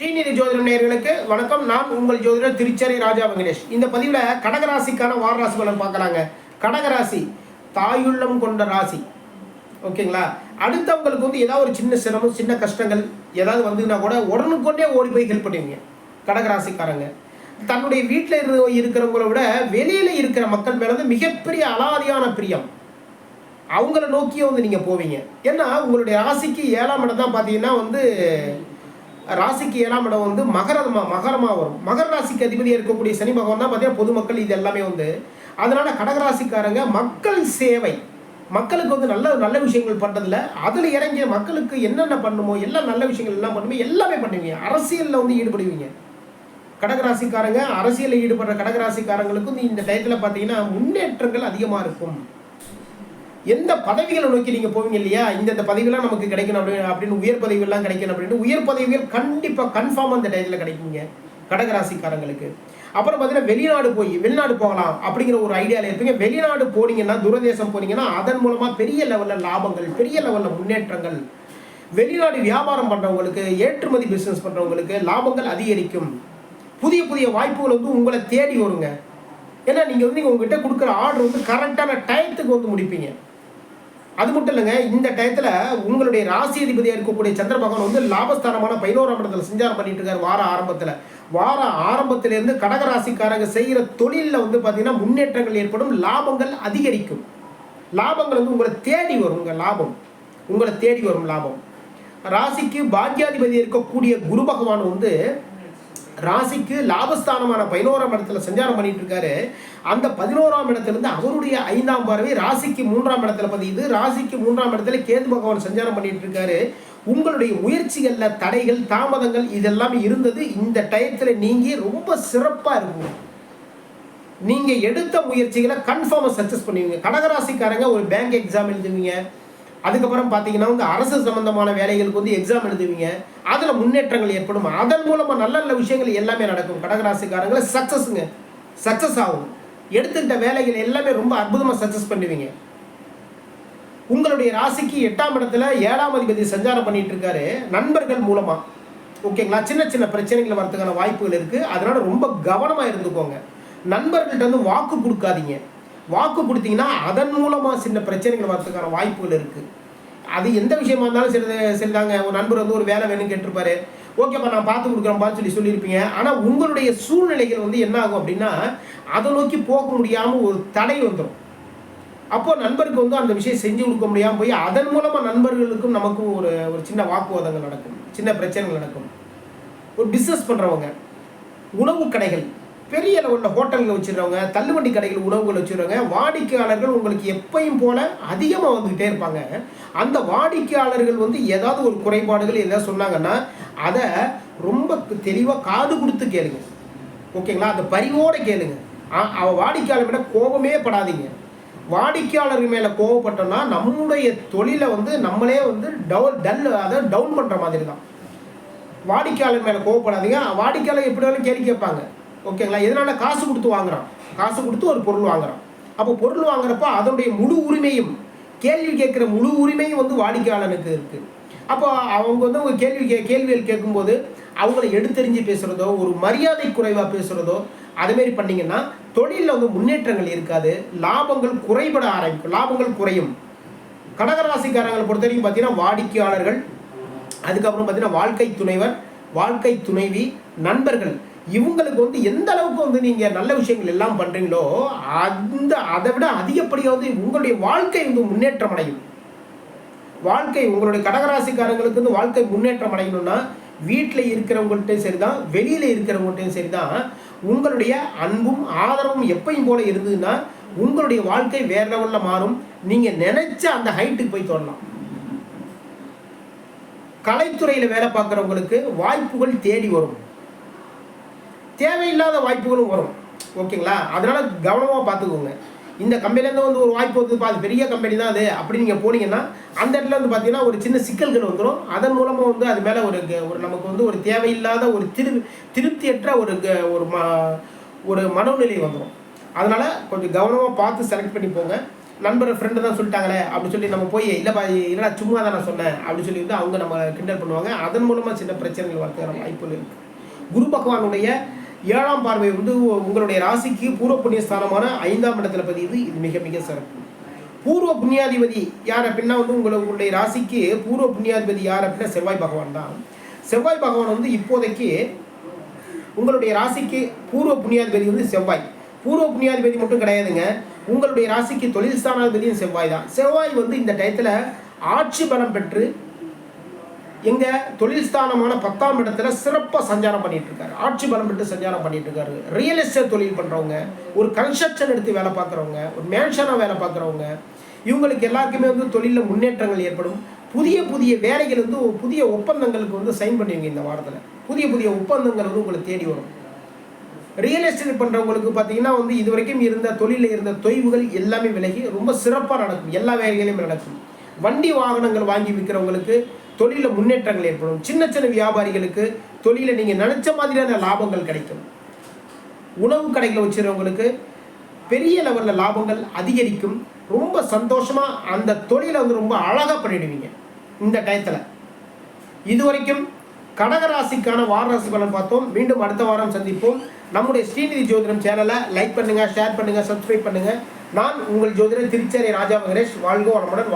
ஸ்ரீநிதி ஜோதிடம் நேயர்களுக்கு வணக்கம். நான் உங்கள் ஜோதிடர் திருச்சேரி ராஜா வெங்கடேஷ். இந்த பதிவில் கடகராசிக்கான வாரராசி பலன் பார்க்கலாங்க. கடகராசி தாயுள்ளம் கொண்ட ராசி. ஓகேங்களா? அடுத்தவங்களுக்கு வந்து ஏதாவது ஒரு சின்ன சிரமம், சின்ன கஷ்டங்கள் ஏதாவது வந்ததுன்னா கூட உடனுக்குடனே ஓடி போய் ஹெல்ப் பண்ணுவீங்க கடகராசிக்காரங்க. தன்னுடைய வீட்டில் இருக்கிறவங்கள விட வெளியில் இருக்கிற மக்கள் மேலே வந்து மிகப்பெரிய அலாதியான பிரியம். அவங்கள நோக்கியே வந்து நீங்கள் போவீங்க. ஏன்னா உங்களுடைய ராசிக்கு 7ஆம் இடம் தான் பார்த்தீங்கன்னா வந்து ராசிக்கு 7ஆம் இடம் வந்து மகரமாக வரும். மகர ராசிக்கு அதிபதியாக இருக்கக்கூடிய சனி பகவான் தான் பார்த்தீங்கன்னா பொதுமக்கள் இது எல்லாமே வந்து. அதனால கடகராசிக்காரங்க மக்கள் சேவை, மக்களுக்கு வந்து நல்ல நல்ல விஷயங்கள் பண்ணுறதில்ல, அதில் இறங்கிய மக்களுக்கு என்னென்ன பண்ணுமோ எல்லா நல்ல விஷயங்கள் எல்லாம் பண்ணுமோ எல்லாமே பண்ணுவீங்க. அரசியலில் வந்து ஈடுபடுவீங்க கடகராசிக்காரங்க. அரசியலில் ஈடுபடுற கடகராசிக்காரங்களுக்கு வந்து இந்த டயத்தில் பார்த்தீங்கன்னா முன்னேற்றங்கள் அதிகமாக இருக்கும். எந்த பதவிகளை நோக்கி நீங்கள் போவீங்க இல்லையா, இந்த பதவியெல்லாம் நமக்கு கிடைக்கணும் அப்படின்னு உயர் பதவியெல்லாம் கிடைக்கணும் அப்படின்னு உயர் பதவிகள் கண்டிப்பாக கன்ஃபார்மாக அந்த டயத்தில் கிடைக்குங்க கடகராசிக்காரங்களுக்கு. அப்புறம் பார்த்தீங்கன்னா வெளிநாடு போகலாம் அப்படிங்கிற ஒரு ஐடியாவில் இருப்பீங்க. வெளிநாடு போனீங்கன்னா, தூரதேசம் போனீங்கன்னா அதன் மூலமாக பெரிய லெவலில் லாபங்கள், பெரிய லெவலில் முன்னேற்றங்கள். வெளிநாடு வியாபாரம் பண்ணுறவங்களுக்கு, ஏற்றுமதி பிஸ்னஸ் பண்ணுறவங்களுக்கு லாபங்கள் அதிகரிக்கும். புதிய புதிய வாய்ப்புகள் வந்து உங்களை தேடி வருங்க. ஏன்னா நீங்கள் வந்து உங்ககிட்ட கொடுக்குற ஆர்டர் வந்து கரெக்டான டயத்துக்கு வந்து முடிப்பீங்க. அது மட்டும் இல்லைங்க, இந்த டயத்தில் உங்களுடைய ராசி அதிபதியாக இருக்கக்கூடிய சந்திர பகவான் வந்து லாபஸ்தானமான 11ஆம் இடத்துல சஞ்சாரம் பண்ணிட்டு இருக்காரு. வார ஆரம்பத்திலேருந்து கடகராசிக்காரங்க செய்கிற தொழிலில் வந்து பார்த்தீங்கன்னா முன்னேற்றங்கள் ஏற்படும், லாபங்கள் அதிகரிக்கும். லாபங்கள் வந்து உங்களை தேடி வரும். உங்களை தேடி வரும் லாபம். ராசிக்கு பாக்யாதிபதி இருக்கக்கூடிய குரு பகவான் வந்து ராசிக்கு லாபஸ்தானமான 11ஆம் இடத்துல சஞ்சாரம் பண்ணிட்டு இருக்காரு. அந்த 11ஆம் இடத்திலிருந்து அவருடைய 5ஆம் பார்வை ராசிக்கு 3ஆம் இடத்துல பதியுது. ராசிக்கு 3ஆம் இடத்துல கேது பகவான் சஞ்சாரம் பண்ணிட்டு இருக்காரு. உங்களுடைய முயற்சிகள்ல தடைகள், தாமதங்கள் இதெல்லாம் இருந்தது இந்த டயத்துல நீங்க ரொம்ப சிறப்பா இருக்கும். நீங்க எடுத்த முயற்சிகளை கன்ஃபார்மா சக்சஸ் பண்ணுவீங்க. கடகராசிக்காரங்க ஒரு பேங்க் எக்ஸாம் எழுதுவீங்க. அதுக்கப்புறம் பார்த்தீங்கன்னா வந்து அரசு சம்பந்தமான வேலைகளுக்கு வந்து எக்ஸாம் எழுதுவீங்க. அதில் முன்னேற்றங்கள் ஏற்படும். அதன் மூலமாக நல்ல நல்ல விஷயங்கள் எல்லாமே நடக்கும். கடகராசிக்காரங்களை சக்ஸஸ் ஆகும். எடுத்துக்கிட்ட வேலைகள் எல்லாமே ரொம்ப அற்புதமாக சக்ஸஸ் பண்ணுவீங்க. உங்களுடைய ராசிக்கு 8ஆம் இடத்துல 7ஆம் அதிபதி சஞ்சாரம் பண்ணிட்டு இருக்காரு. நண்பர்கள் மூலமாக ஓகேங்களா, சின்ன சின்ன பிரச்சனைகள் வரதுக்கான வாய்ப்புகள் இருக்குது. அதனால ரொம்ப கவனமாக இருந்துக்கோங்க. நண்பர்கள்ட்ட வந்து வாக்கு கொடுக்காதீங்க. வாக்கு கொடுத்தீங்கன்னா அதன் மூலமாக சின்ன பிரச்சனைகள் வரதுக்கான வாய்ப்புகள் இருக்குது. அது எந்த விஷயமா இருந்தாலும் சரிதாங்க. ஒரு நண்பர் வந்து ஒரு வேலை வேணும்னு கேட்டிருப்பாரு. ஓகேப்பா நான் பார்த்து கொடுக்குறேன்ப்பான்னு சொல்லியிருப்பீங்க. ஆனால் உங்களுடைய சூழ்நிலைகள் வந்து என்ன ஆகும் அப்படின்னா அதை நோக்கி போக முடியாமல் ஒரு தடை வந்துடும். அப்போ நண்பருக்கு வந்து அந்த விஷயம் செஞ்சு கொடுக்க முடியாமல் போய் அதன் மூலமாக நண்பர்களுக்கும் நமக்கும் ஒரு சின்ன வாக்குவாதங்கள் நடக்கும், சின்ன பிரச்சனைகள் நடக்கும். ஒரு பிஸ்னஸ் பண்ணுறவங்க, உணவு கடைகள், பெரிய லெவலில் ஹோட்டல்கள் வச்சுருக்கவங்க, தள்ளுவண்டி கடைகள், உணவுகள் வச்சுருவாங்க. வாடிக்கையாளர்கள் உங்களுக்கு எப்பயும் போல அதிகமாக வந்துக்கிட்டே இருப்பாங்க. அந்த வாடிக்கையாளர்கள் வந்து ஏதாவது ஒரு குறைபாடுகள் ஏதாவது சொன்னாங்கன்னா அதை ரொம்ப தெளிவாக காது கொடுத்து கேளுங்க. ஓகேங்களா? அந்த பரிவோடு கேளுங்க. வாடிக்கையாளர் மேலே கோபமே படாதீங்க. வாடிக்கையாளர்கள் மேலே கோபப்பட்டோம்னா நம்முடைய தொழிலை வந்து நம்மளே வந்து டவுன் பண்ணுற மாதிரி தான். வாடிக்கையாளர் மேலே கோவப்படாதீங்க. வாடிக்கையாளர் எப்படி வேணாலும் கேள்வி கேட்பாங்க. ஓகேங்களா? எதனால காசு கொடுத்து வாங்குறான், காசு கொடுத்து ஒரு பொருள் வாங்குறான். அப்போ பொருள் வாங்குறப்போ அதனுடைய முழு உரிமையும், கேள்வி கேட்குற முழு உரிமையும் வந்து வாடிக்கையாளனுக்கு இருக்குது. அப்போ அவங்க வந்து ஒரு கேள்விகள் கேட்கும்போது அவங்கள எடுத்தெறிஞ்சு பேசுகிறதோ, ஒரு மரியாதை குறைவாக பேசுகிறதோ அதுமாரி பண்ணிங்கன்னா தொழிலில் வந்து முன்னேற்றங்கள் இருக்காது. லாபங்கள் குறைபட ஆரம்பிக்கும், லாபங்கள் குறையும். கடகராசிக்காரங்களை பொறுத்த வரைக்கும் பார்த்தீங்கன்னா வாடிக்கையாளர்கள், அதுக்கப்புறம் பார்த்தீங்கன்னா வாழ்க்கை துணைவர், வாழ்க்கை துணைவி, நண்பர்கள், இவங்களுக்கு வந்து எந்த அளவுக்கு வந்து நீங்கள் நல்ல விஷயங்கள் எல்லாம் பண்ணுறீங்களோ அதை விட அதிகப்படியாக வந்து உங்களுடைய வாழ்க்கை வந்து முன்னேற்றம் அடையும். உங்களுடைய கடகராசிக்காரங்களுக்கு வந்து வாழ்க்கை முன்னேற்றம் அடையணும்னா வீட்டில் இருக்கிறவங்கள்ட்டையும் சரிதான், வெளியில் இருக்கிறவங்கள்ட்டையும் சரிதான், உங்களுடைய அன்பும் ஆதரவும் எப்பயும் போல இருந்ததுன்னா உங்களுடைய வாழ்க்கை வேற லெவலில் மாறும். நீங்கள் நினைச்ச அந்த ஹைட்டுக்கு போய் தொடலாம். கலைத்துறையில் வேலை பார்க்குறவங்களுக்கு வாய்ப்புகள் தேடி வரும், தேவையில்லாத வாய்ப்புகளும் வரும். ஓகேங்களா? அதனால் கவனமாக பார்த்துக்கோங்க. இந்த கம்பெனிலேருந்து வந்து ஒரு வாய்ப்பு வந்து அது பெரிய கம்பெனி தான் அது அப்படி நீங்கள் போனீங்கன்னா அந்த இடத்துல வந்து பார்த்தீங்கன்னா ஒரு சின்ன சிக்கல்கள் வந்துடும். அதன் மூலமாக வந்து அது மேலே ஒரு நமக்கு வந்து ஒரு தேவையில்லாத ஒரு திருப்தியற்ற ஒரு மனோநிலை வந்துடும். அதனால் கொஞ்சம் கவனமாக பார்த்து செலக்ட் பண்ணி போங்க. நண்பர் ஃப்ரெண்டு தான் சொல்லிட்டாங்களே அப்படின்னு சொல்லி நம்ம போய் இல்லைப்பா இல்லைடா சும்மா தான் நான் சொன்னேன் அப்படின்னு சொல்லி வந்து அவங்க நம்ம கிண்டல் பண்ணுவாங்க. அதன் மூலமாக சின்ன பிரச்சனைகள் வரதுக்கான வாய்ப்புகள் இருக்குது. குரு பகவானுடைய 7ஆம் பார்வை வந்து உங்களுடைய ராசிக்கு பூர்வ புண்ணிய ஸ்தானமான 5ஆம் இடத்துல பதியுது. இது மிக மிக சிறப்பு. பூர்வ புண்ணியாதிபதி யார் அப்படின்னா வந்து உங்களுடைய ராசிக்கு பூர்வ புண்ணியாதிபதி யார் அப்படின்னா செவ்வாய் பகவான் தான். செவ்வாய் பகவான் வந்து இப்போதைக்கு உங்களுடைய ராசிக்கு பூர்வ புண்ணியாதிபதி வந்து செவ்வாய். பூர்வ புண்ணியாதிபதி மட்டும் கிடையாதுங்க, உங்களுடைய ராசிக்கு தொழில் ஸ்தானாதிபதியும் செவ்வாய் தான். செவ்வாய் வந்து இந்த டயத்தில் ஆட்சி பலம் பெற்று எங்க தொழில் ஸ்தானமான 10ஆம் இடத்துல சிறப்பாக சஞ்சாரம் பண்ணிட்டு இருக்காரு. ஆட்சி பலம் பெற்று சஞ்சாரம் பண்ணிட்டு இருக்காரு. ரியல் எஸ்டேட் தொழில் பண்றவங்க, ஒரு கன்ஸ்ட்ரக்ஷன் எடுத்து வேலை பார்க்குறவங்க, ஒரு மேன்ஷனாக வேலை பார்க்குறவங்க, இவங்களுக்கு எல்லாருக்குமே வந்து தொழிலில் முன்னேற்றங்கள் ஏற்படும். புதிய புதிய வேலைகள் வந்து புதிய ஒப்பந்தங்களுக்கு வந்து சைன் பண்ணுவீங்க. இந்த வாரத்தில் புதிய புதிய ஒப்பந்தங்கள் வந்து உங்களை தேடி வரும். ரியல் எஸ்டேட் பண்ணுறவங்களுக்கு பார்த்தீங்கன்னா வந்து இது வரைக்கும் இருந்த தொழிலில் இருந்த தொய்வுகள் எல்லாமே விலகி ரொம்ப சிறப்பாக நடக்கும். எல்லா வேலைகளையும் நடக்கும். வண்டி வாகனங்கள் வாங்கி விற்கிறவங்களுக்கு தொழிலில் முன்னேற்றங்கள் ஏற்படும். சின்ன சின்ன வியாபாரிகளுக்கு தொழிலில் நீங்கள் நினச்ச மாதிரியான லாபங்கள் கிடைக்கும். உணவு கடைகளை வச்சுருவங்களுக்கு பெரிய லெவலில் லாபங்கள் அதிகரிக்கும். ரொம்ப சந்தோஷமாக அந்த தொழிலை வந்து ரொம்ப அழகாக பண்ணிடுவீங்க இந்த டயத்தில். இதுவரைக்கும் கடகராசிக்கான வாரராசி பலன் பார்த்தோம். மீண்டும் அடுத்த வாரம் சந்திப்போம். நம்முடைய ஸ்ரீநிதி ஜோதிடம் சேனலை லைக் பண்ணுங்கள், ஷேர் பண்ணுங்கள், சப்ஸ்கிரைப் பண்ணுங்கள். நான் உங்கள் ஜோதிடர் திருச்சேரி ராஜா வெங்கடேஷ். வாழ்க வளமுடன்.